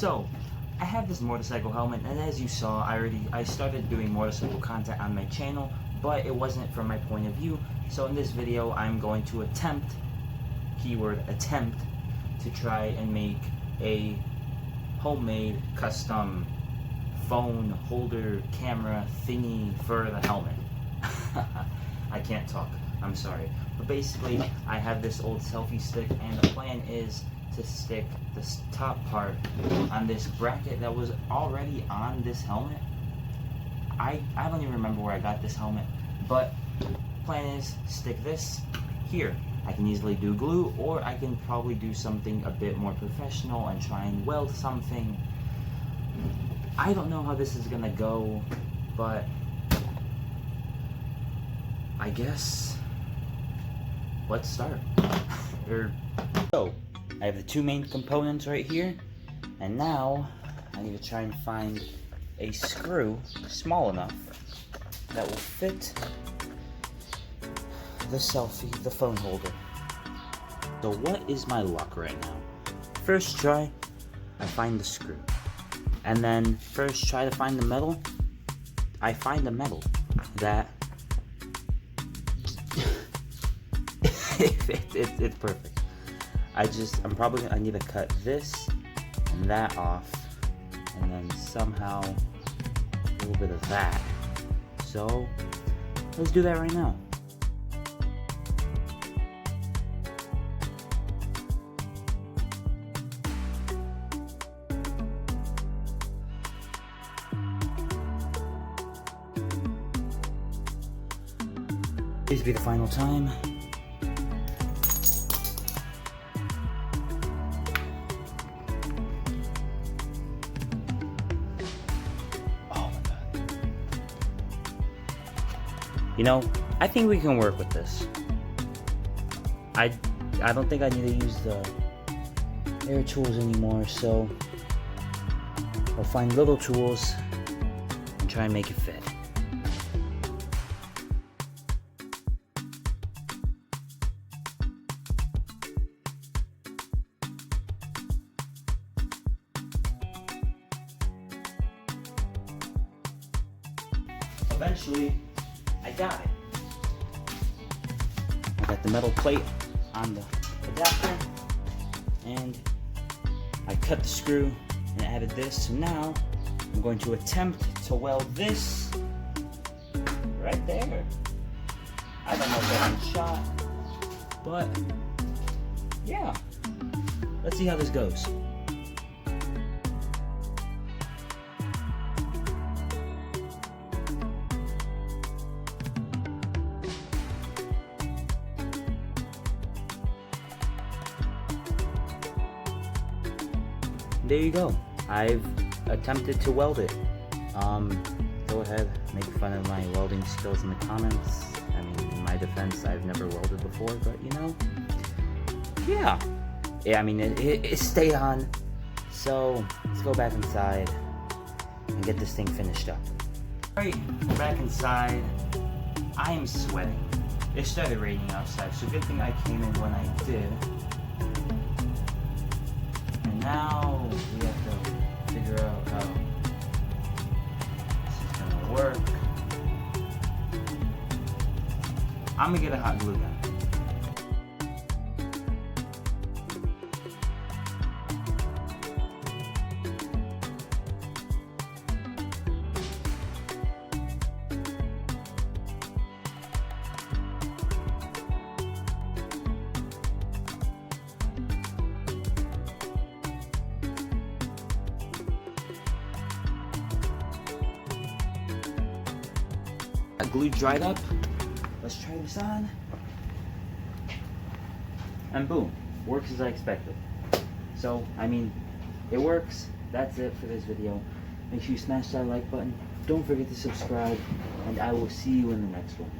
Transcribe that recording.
So, I have this motorcycle helmet, and as you saw, I started doing motorcycle content on my channel, but it wasn't from my point of view. So in this video, I'm going to attempt, keyword attempt, to try and make a homemade custom phone holder camera thingy for the helmet. I can't talk, I'm sorry. But basically, I have this old selfie stick, and the plan is to stick this top part on this bracket that was already on this helmet. I don't even remember where I got this helmet, but plan is stick this here. I can easily do glue, or I can probably do something a bit more professional and try and weld something. I don't know how this is gonna go, but I guess let's start. So I have the two main components right here, and now I need to try and find a screw small enough that will fit the phone holder. So what is my luck right now? First try, I find the screw. And then first try to find the metal, I find the metal that it's perfect. I need to cut this and that off, and then somehow a little bit of that. So let's do that right now. Please be the final time. Oh my god. You know, I think we can work with this. I don't think I need to use the air tools anymore, so I'll find little tools and try and make it fit. Eventually, I got it. I got the metal plate on the adapter, and I cut the screw and added this. So now I'm going to attempt to weld this right there. I don't know if that's a shot, but yeah. Let's see how this goes. There you go. I've attempted to weld it. Go ahead, make fun of my welding skills in the comments. I mean, in my defense, I've never welded before, but you know, yeah. I mean, it stayed on. So let's go back inside and get this thing finished up. Alright, we're back inside. I am sweating. It started raining outside, so good thing I came in when I did. Now we have to figure out how this is gonna work. I'm gonna get a hot glue gun. Glue dried up. Let's try this on. And boom, works as I expected. So, I mean, it works. That's it for this video. Make sure you smash that like button. Don't forget to subscribe, and I will see you in the next one.